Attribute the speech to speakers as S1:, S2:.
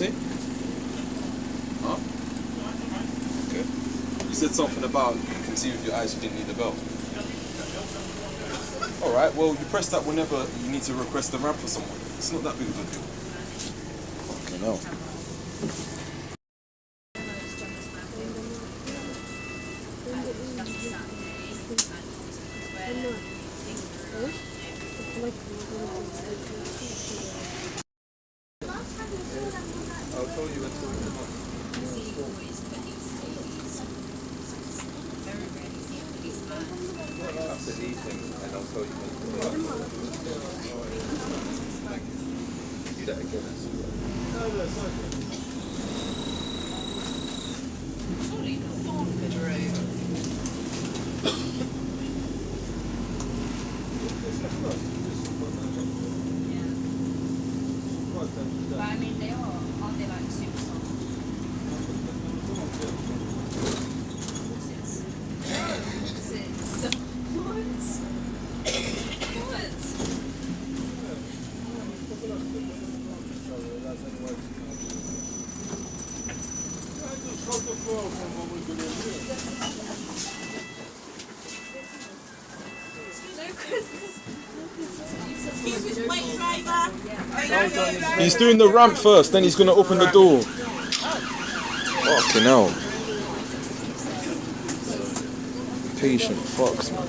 S1: say? Huh? Okay. You said something about you can see with your eyes you didn't need a belt. Alright, well you press that whenever you need to request a ramp for someone. It's not that big of a deal. Fucking hell. I'll tell you when to come up. After eating, and I'll tell you when to come up. Thank you. Do that again.
S2: Sorry, not on Pedro. But I mean, they are, aren't they like super soft? Horses.
S3: Excuse me, wait, driver.
S1: He's doing the ramp first, then he's going to open the door. Fucking hell. Patient fucks, man.